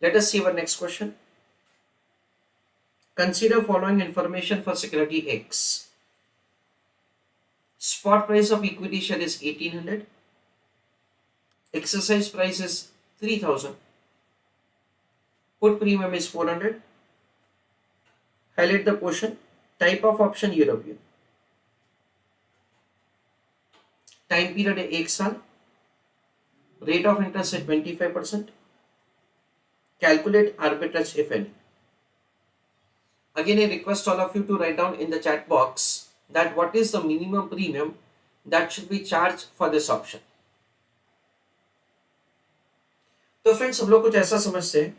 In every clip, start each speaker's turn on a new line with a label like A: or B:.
A: Let us see our next question. Consider following information for security X. Spot price of equity share is 1800. Exercise price is 3000. Put premium is 400. Highlight the portion. Type of option European. Time period है 1 साल. Rate of interest है 25%. Calculate arbitrage if any. Again, I request all of you to write down in the chat box that what is the minimum premium that should be charged for this option. तो friends हम लोग कुछ ऐसा समझते हैं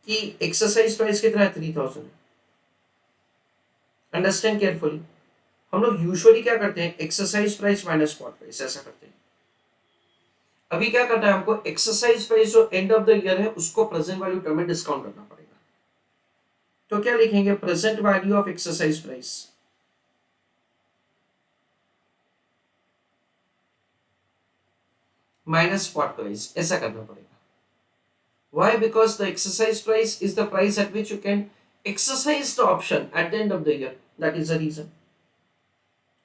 A: कि exercise price कितना है 3000. Understand carefully. हम लोग यूजुअली क्या करते हैं, exercise price minus spot price ऐसा करते हैं. अभी क्या करना है हमको, एक्सरसाइज प्राइस जो एंड ऑफ द ईयर है उसको प्रेजेंट वैल्यू टर्म में डिस्काउंट करना पड़ेगा. तो क्या लिखेंगे, present value of exercise price minus spot price, ऐसा करना पड़ेगा. Why? Because the exercise price is the price at which you can exercise the option at the end of the year. That is the reason.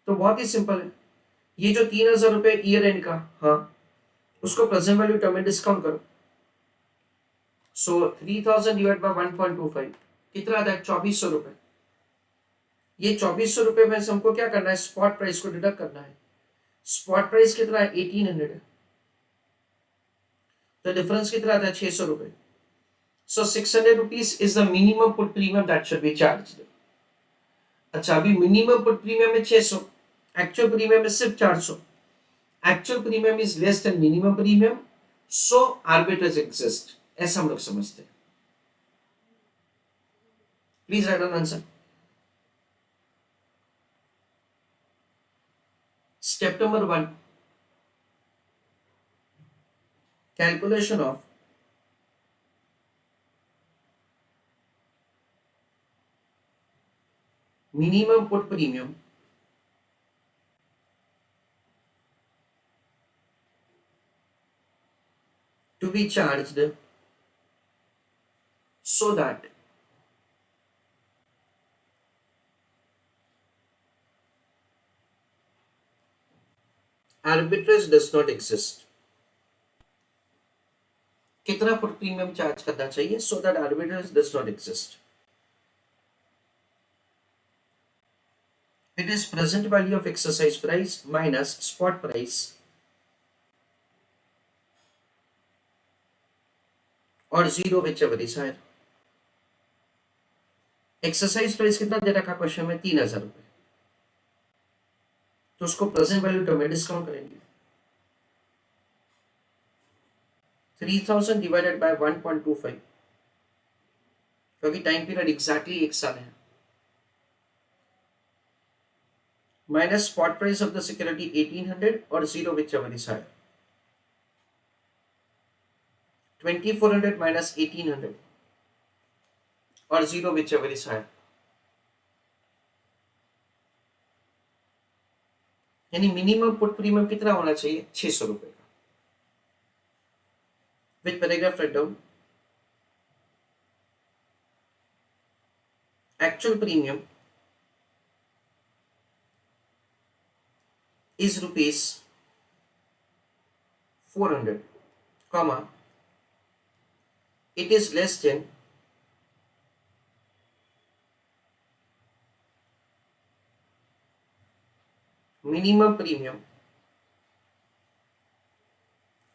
A: तो बहुत ही simple है. ये जो 3000 रुपए year and का, हाँ, उसको प्रेजेंट वैल्यू टर्म में डिस्काउंट करो. सो 3000 डिवाइड बाय 1.25 कितना आता है, 2400 रुपए. ये 2400 रुपए में से हमको क्या करना है, स्पॉट प्राइस को डिडक्ट करना है. स्पॉट प्राइस कितना है, 1800 है. तो डिफरेंस कितना आता है, 600 रुपए. सो 600 rupees is the minimum put premium that should be charged. अच्छा, अभी मिनिमम पुट प्रीमियम है 600, एक्चुअल प्रीमियम है सिर्फ 400. Actual premium is less than minimum premium, so arbitrage exist, ऐसा हम लोग समझते हैं. Please write down answer. Step number 1, calculation of minimum put premium to be charged so that arbitrage does not exist. कितना put premium charge करना चाहिए so that arbitrage does not exist. It is present value of exercise price minus spot price और zero whichever is higher. Exercise price कितना दे रखा question में, 3000 रुपए. तो उसको प्रेजेंट वैल्यू टर्म में डिस्काउंट करेंगे. 3000 डिवाइडेड बाय 1.25 क्योंकि टाइम पीरियड एग्जैक्टली 1 साल है, minus spot price of the security 1800 और zero whichever is higher. 2400 minus 1800 और zero whichever is higher. यानी मिनिमम पुट प्रीमियम कितना होना चाहिए, 600 रुपए का. Which paragraph write down? Actual premium is rupees 400, comma, it is less than minimum premium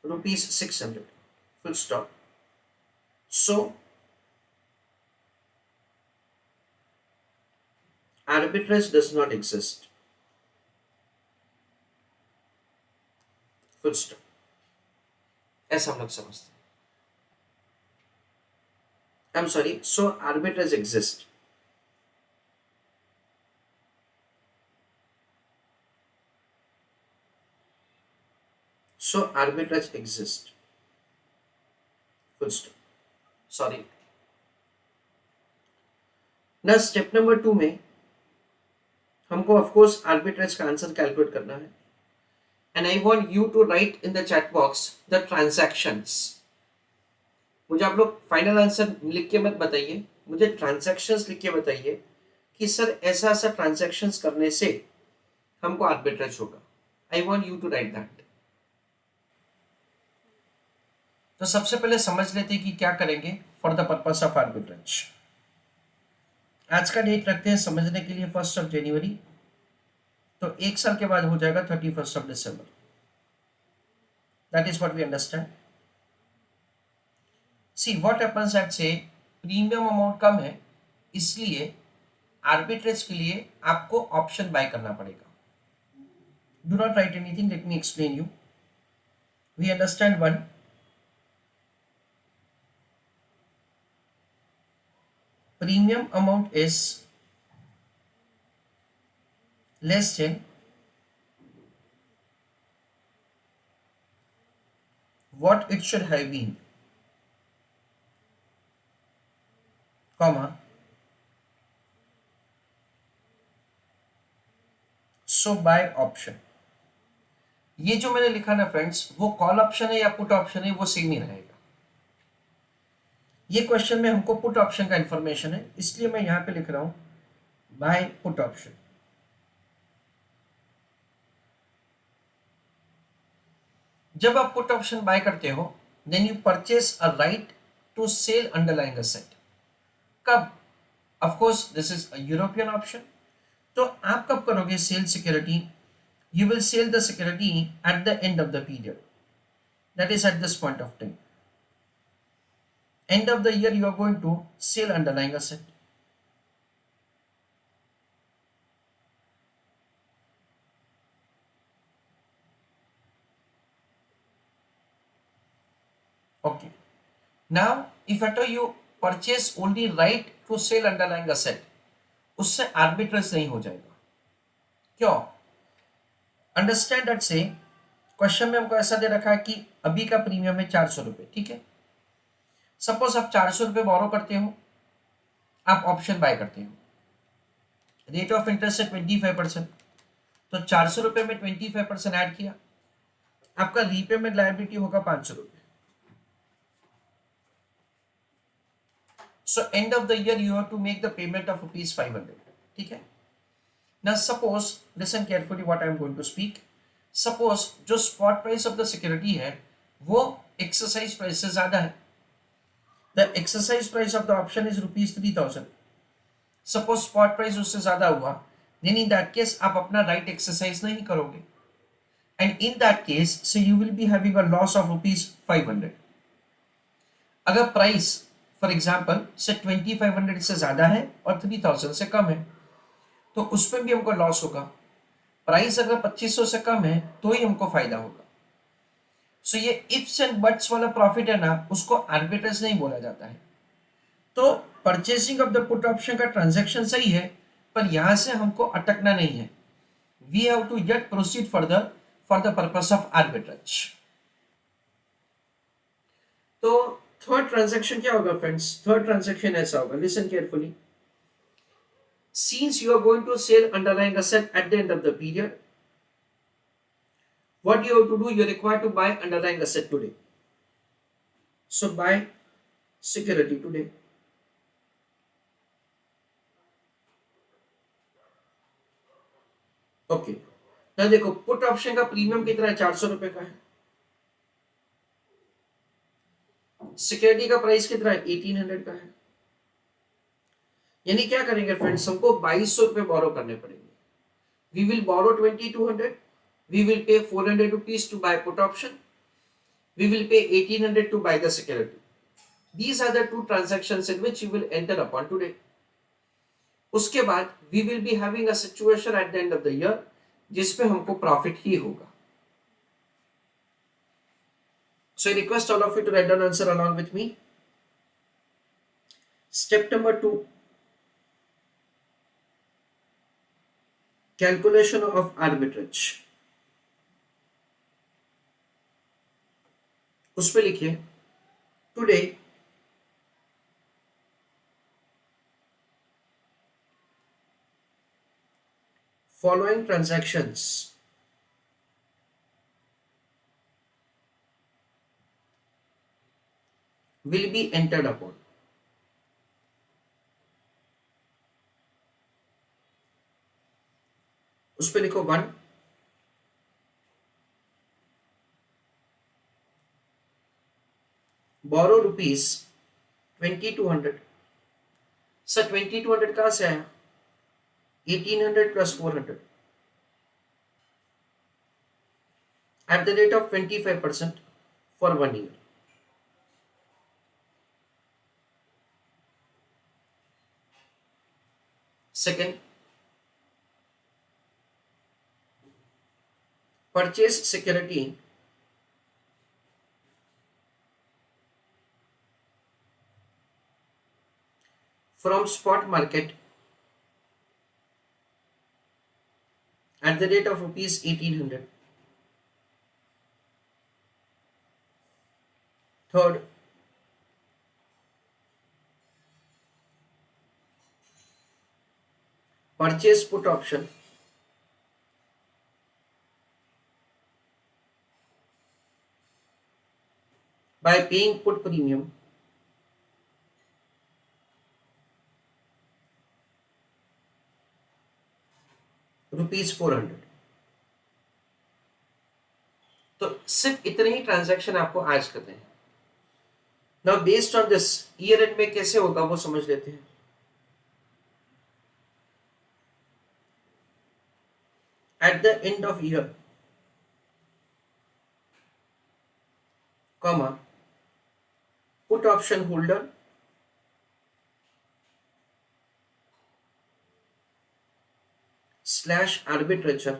A: rupees 600. Full stop. So arbitrage does not exist. Full stop. ऐसा हम लोग समझते हैं. I'm sorry. So arbitrage exists. So arbitrage exists. Full stop. Sorry. ना step number 2 में हमको of course arbitrage का answer calculate करना है. And I want you to write in the chat box the transactions. मुझे आप लोग फाइनल आंसर लिख के मत बताइए, मुझे ट्रांजैक्शंस लिख के बताइए कि सर ऐसा ऐसा ट्रांजैक्शंस करने से हमको आर्बिट्रेज होगा। I want you to write that. तो सबसे पहले समझ लेते हैं कि क्या करेंगे for the purpose of arbitrage. आज का डेट रखते हैं समझने के लिए 1 जनवरी, तो एक साल के बाद हो जाएगा 31 दिसंबर। That is what we understand. See what happens at से प्रीमियम अमाउंट कम है, इसलिए आर्बिट्रेज के लिए आपको ऑप्शन बाय करना पड़ेगा। Do not write anything, let me explain you. We understand one, premium amount is less than what it should have been, comma, so buy option। ये जो मैंने लिखा ना फ्रेंड्स, वो कॉल ऑप्शन है या पुट ऑप्शन है, वो सेम ही रहेगा। ये क्वेश्चन में हमको पुट ऑप्शन का इंफॉर्मेशन है, इसलिए मैं यहां पे लिख रहा हूं बाय पुट ऑप्शन। जब आप पुट ऑप्शन बाय करते हो, then you purchase a right to sell underlying asset. कब? Of course this is a European option. तो आप कब करोगे sell security? You will sell the security at the end of the period, that is at this point of time. End of the year you are going to sell underlying asset। Okay, now if at all you purchase only right to sell underlying asset, उससे arbitrage नहीं हो जाएगा। क्यों? Understand that से question में हमको ऐसा दे रखा है कि अभी का प्रीमियम है 400 रुपये, ठीक है। सपोज आप 400 रुपये बोरो करते हो, आप ऑप्शन बाय करते हो, रेट ऑफ इंटरेस्ट है 25%, तो 400 रुपये में 25% ऐड किया, आपका रीपेमेंट लायबिलिटी होगा 500 रुपये। So end of the year you have to make the payment of ₹500, ठीक है। Now suppose, listen carefully what I am going to speak। Suppose जो spot price of the security है वो exercise price से ज्यादा है। The exercise price of the option is ₹3000। Suppose spot price उससे ज्यादा हुआ, देन इन दैट केस आप अपना राइट एक्सरसाइज नहीं करोगे, and in that case so you will be having a loss of ₹500। अगर प्राइस फॉर एग्जाम्पल से 2500 से ज्यादा है और 3000 से कम है, तो उसमें भी हमको लॉस होगा। प्राइस अगर 2500 से कम है तो ही हमको फायदा होगा। सो ये इफ्स एंड बट्स वाला प्रॉफिट है ना, उसको आर्बिट्रेज नहीं बोला जाता है। तो purchasing of the put option का ट्रांजैक्शन सही है, पर यहां से हमको अटकना नहीं है। We have to yet proceed further for the purpose of arbitrage. तो थर्ड ट्रांजैक्शन क्या होगा फ्रेंड्स? थर्ड ट्रांजैक्शन ऐसा होगा, listen carefully. Since you are going to sell underlying asset at the end of the period, what you have to do, you are required to buy underlying asset today। So buy security today। Okay, now देखो put option का premium कितना है? 400 रुपए का है। Security का price कितना है? 1800 का है। यानी क्या करेंगे फ्रेंड्स, हमको 2200 रुपए बोरो करने पड़ेंगे। We will borrow 2200, we will pay 400 rupees to buy put option, we will pay 1800 to buy the security। These are the two transactions in which you will enter upon today। उसके बाद we will be having a situation at the end of the year जिसमें हमको profit ही होगा। So I request all of you to write down answer along with me। Step number 2, calculation of arbitrage। उस पे लिखिए today following transactions will be entered upon. उस पे लिखो 1, borrow rupees 2200. Sir 2200 कहाँ से आया? 1800 plus 400 at the rate of 25% for 1 year. Second, purchase security from spot market at the rate of rupees 1800. Third, purchase put option by paying put premium rupees 400. तो सिर्फ इतने ही transaction आपको आज करने हैं. Now based on this year and में कैसे होगा वो समझ लेते हैं. Eight the end of year, comma, put option holder slash arbitrator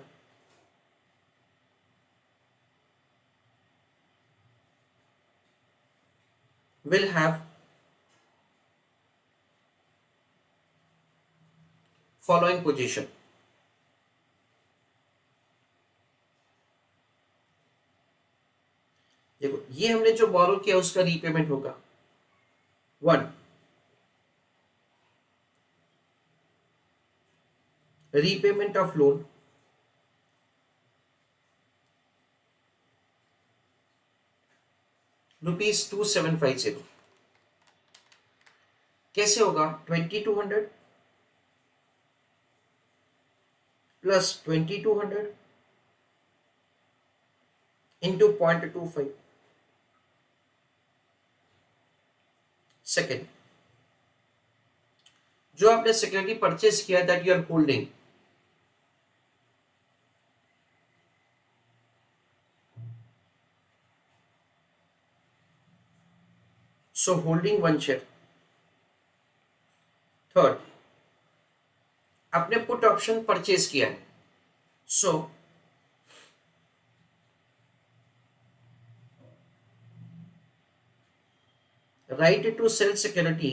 A: will have following position. देखो ये हमने जो बोरो किया उसका रीपेमेंट होगा 1, रीपेमेंट ऑफ लोन ₹2750. कैसे होगा? 2200 प्लस 2200 इंटू 0.25. सेकेंड, जो आपने सिक्योरिटी परचेज किया that you are holding, so holding 1 share. Third, आपने पुट ऑप्शन परचेज किया है, सो right to sell security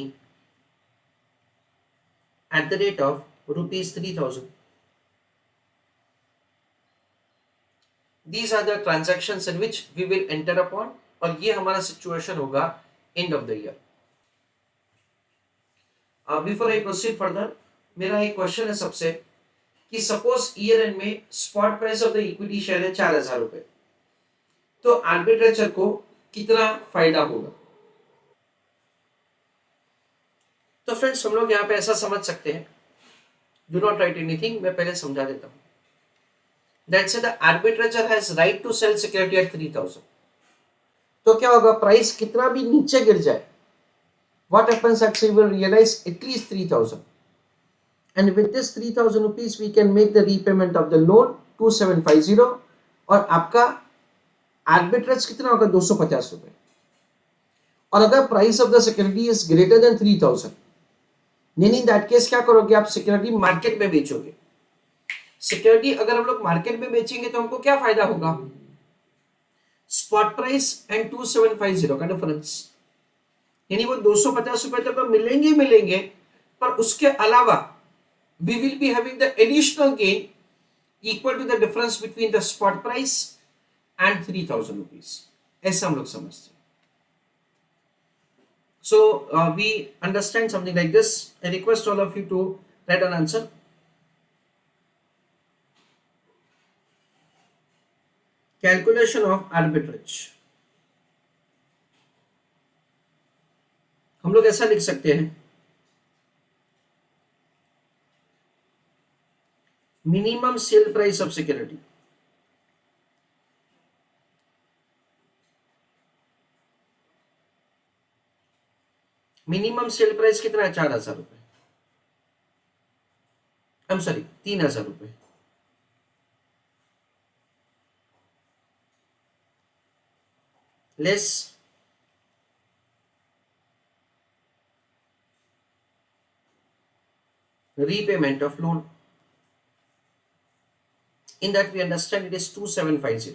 A: at the rate of rupees 3000. These are the transactions in which we will enter upon, और ये हमारा situation होगा and of the year. Before I proceed further, मेरा एक question है सबसे कि सपोज ईयर एंड में spot price of the equity share है 4000 रुपए, तो आर्बिट्रेटर को कितना फायदा होगा? तो फ्रेंड्स हम लोग यहाँ पे ऐसा समझ सकते हैं, डू नॉट राइट एनीथिंग, मैं पहले समझा देता हूँ. दैट से the arbitrator has right to sell security at 3000. तो क्या होगा? प्राइस कितना भी नीचे गिर जाए, what happens actually will realize at least 3000, and with this 3000 rupees we can make the repayment of the loan 2750, और आपका आर्बिट्रेज कितना होगा? 250 रुपए. और अगर price of the security is greater than 3000, in that case क्या करोगे? आप सिक्योरिटी मार्केट में बेचोगे. सिक्योरिटी अगर हम लोग मार्केट में बेचेंगे तो हमको क्या फायदा होगा? स्पॉट प्राइस एंड 2750 का डिफरेंस, यानी वो 250 रुपए तक तो मिलेंगे मिलेंगे, पर उसके अलावा we will be having the additional gain equal to the difference between the spot price and 3000 rupees. ऐसा हम लोग समझते हैं. So we understand something like this. I request all of you to write an answer. Calculation of arbitrage. हम लोग ऐसा लिख सकते हैं, minimum sale price of security, minimum sale price कितना है, 4,000 रुपए, आई एम सॉरी 3,000 रुपए, less repayment of loan. In that we understand it is 2750.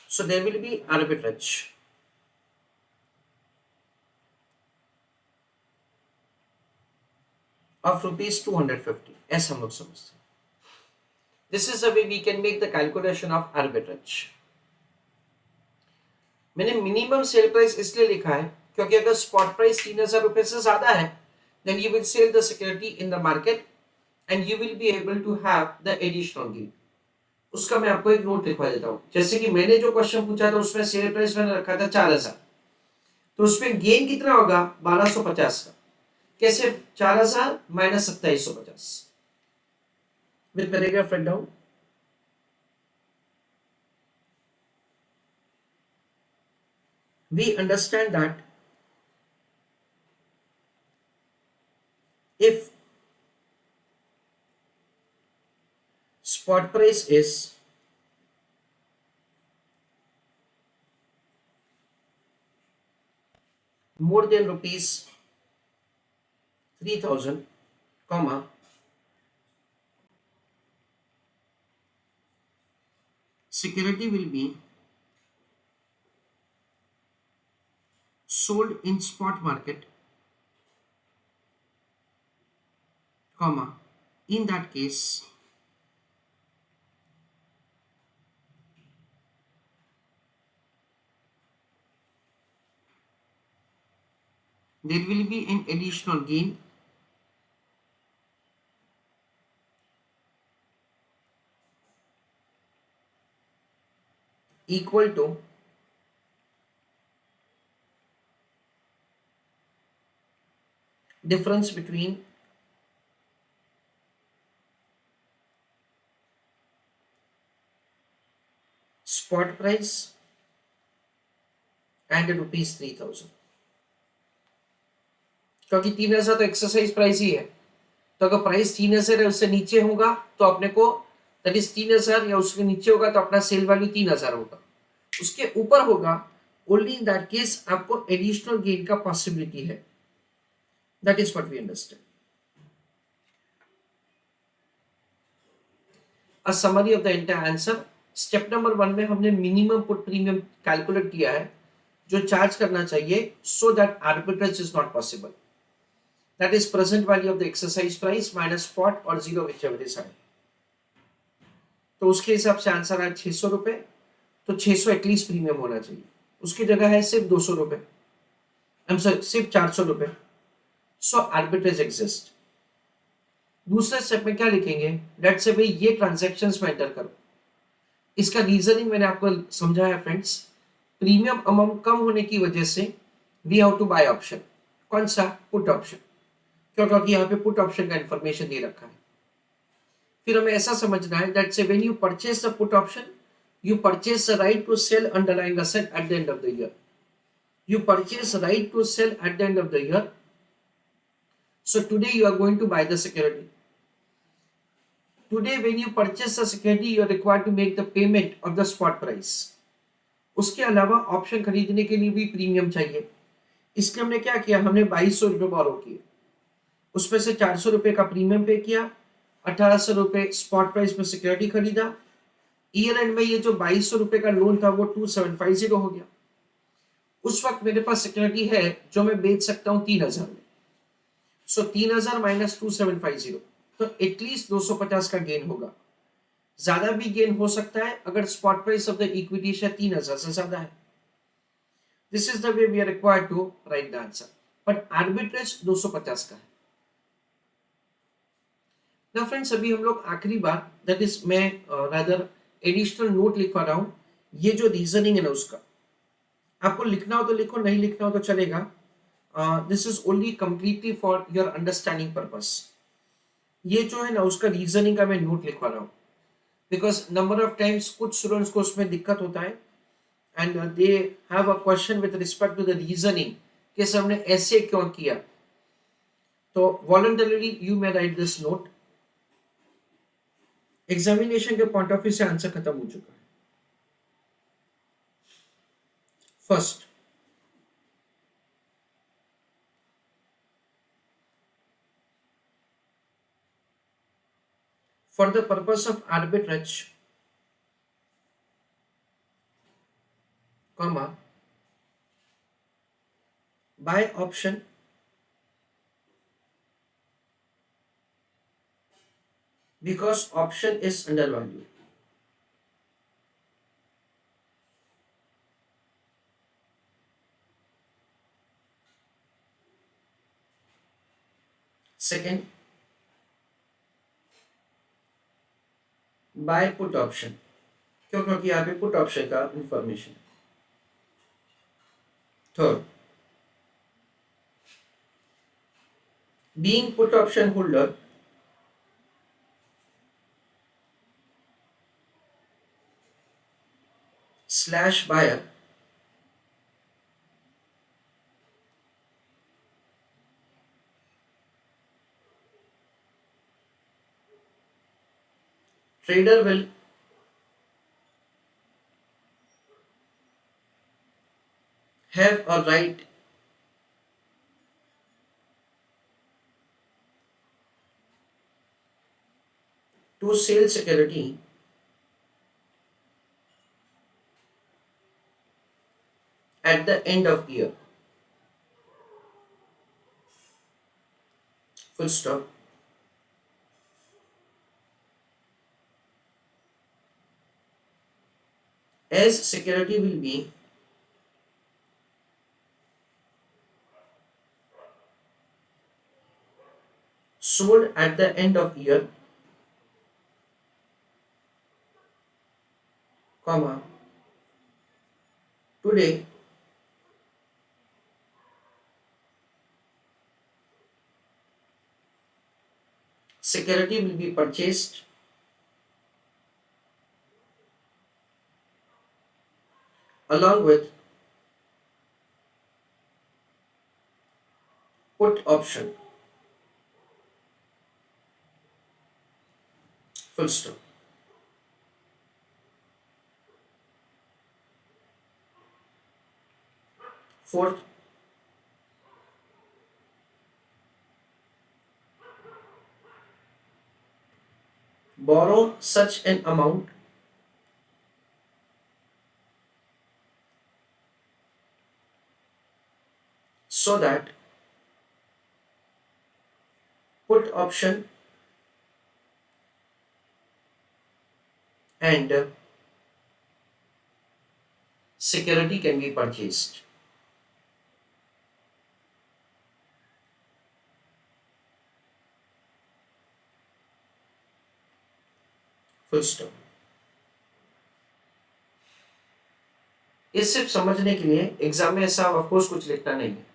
A: So there will be arbitrage of rupees 250. ऐसा हम लोग समझते हैं. This is the way we can make the calculation of arbitrage. मैंने minimum sale price इसलिए लिखा है क्योंकि अगर स्पॉट प्राइस 3,000 रुपए से ज्यादा है, then you will sell the security in the market and you will be able to have the additional gain. उसका मैं आपको एक नोट लिखवा देता हूँ. जैसे कि मैंने जो क्वेश्चन पूछा था उसमें सेल प्राइस मैंने रखा था 4,000, तो उसमें गेन कितना होगा 1,250 का. कैसे? 4,000 minus 2,750 with paragraph write down. We understand that if spot price is more than rupees 3,000, comma, security will be sold in spot market, comma, in that case there will be an additional gain equal to difference between spot price and rupees 3,000. क्योंकि 3,000 तो exercise price ही है, तो अगर price 3,000 है उससे नीचे होगा तो अपने को दैट इज 3,000, या उसके नीचे होगा तो अपना सेल वैल्यू 3,000 होगा. उसके ऊपर होगा ओनली इन दैट केस आपको एडिशनल गेन का पॉसिबिलिटी है. That is what we understand. A summary of the entire answer. Step number 1 में हमने मिनिमम पुट प्रीमियम कैलकुलेट किया है जो चार्ज करना चाहिए so that arbitrage is not possible. That is present value of the exercise price minus spot or zero whichever is high. तो उसके हिसाब से आंसर है 600 रुपए, तो 600 एटलीस्ट प्रीमियम होना चाहिए. उसकी जगह है सिर्फ 200 रुपए, सिर्फ 400 रुपए. सो आर्बिट्रेज एग्जिस्ट. दूसरे स्टेप में क्या लिखेंगे, लेट्स से भाई ये ट्रांजैक्शंस में एंटर करो. इसका रीजनिंग मैंने आपको समझाया फ्रेंड्स. प्रीमियम अमाउंट कम होने की वजह से we have to buy option. कौन सा? Put option. क्योंकि यहाँ पे पुट ऑप्शन का इंफॉर्मेशन दे रखा है. फिर हमें ऐसा समझना है that say when you purchase the put option you purchase the right to sell underlying asset at the end of the year. You purchase right to sell at the end of the year. So today you are going to buy the security. Today when you purchase the security you are required to make the payment of the spot price. उसके अलावा option खरीदने के लिए भी premium चाहिए. इसलिए हमने क्या किया, हमने 2,200 रुपए बोरो किए. उसमें से 400 रुपए का प्रीमियम पे किया, 1,800 रुपए स्पॉट प्राइस में सिक्योरिटी खरीदा. ईयर एंड में ये जो 2,200 रुपए का लोन था वो 2,750 हो गया. उस वक्त मेरे पास सिक्योरिटी है जो मैं बेच सकता हूं 3,000 में. सो 3,000 माइनस 2,750, तो एटलीस्ट 250 का गेन होगा. ज्यादा भी गेन हो सकता है अगर spot price of the equity share 3,000 से ज्यादा है. This is the way we are required to write the answer. But arbitrage 250 का है. ना फ्रेंड्स, अभी हम लोग आखिरी बार दैट इज मैं रादर एडिशनल नोट लिखवा रहा हूं. ये जो रीजनिंग है ना उसका, आपको लिखना हो तो लिखो, नहीं लिखना हो तो चलेगा। This is only completely for your understanding purpose. ये जो है ना उसका रीजनिंग का मैं नोट लिखवा रहा हूँ, बिकॉज नंबर ऑफ टाइम्स कुछ स्टूडेंट्स को उसमें दिक्कत होता है, and they have a question with respect to the reasoning कि सर हमने ऐसे क्यों किया। तो voluntarily you may write this note. Examination के पॉइंट ऑफ व्यू से आंसर खत्म हो चुका है। First, for the purpose of arbitrage, comma, buy option because option is undervalued. Second, buy put option, क्यों? क्योंकि यहाँ पे पुट ऑप्शन का इंफॉर्मेशन है। Third, being put option holder, slash buyer, trader will have a right to sell security at the end of year. Full stop. As security will be sold at the end of year, comma, today security will be purchased along with put option. Full stop. Fourth, borrow such an amount so that put option and security can be purchased. Full stop. ये सिर्फ समझने के लिए, exam में ऐसा of course कुछ लिखना नहीं है।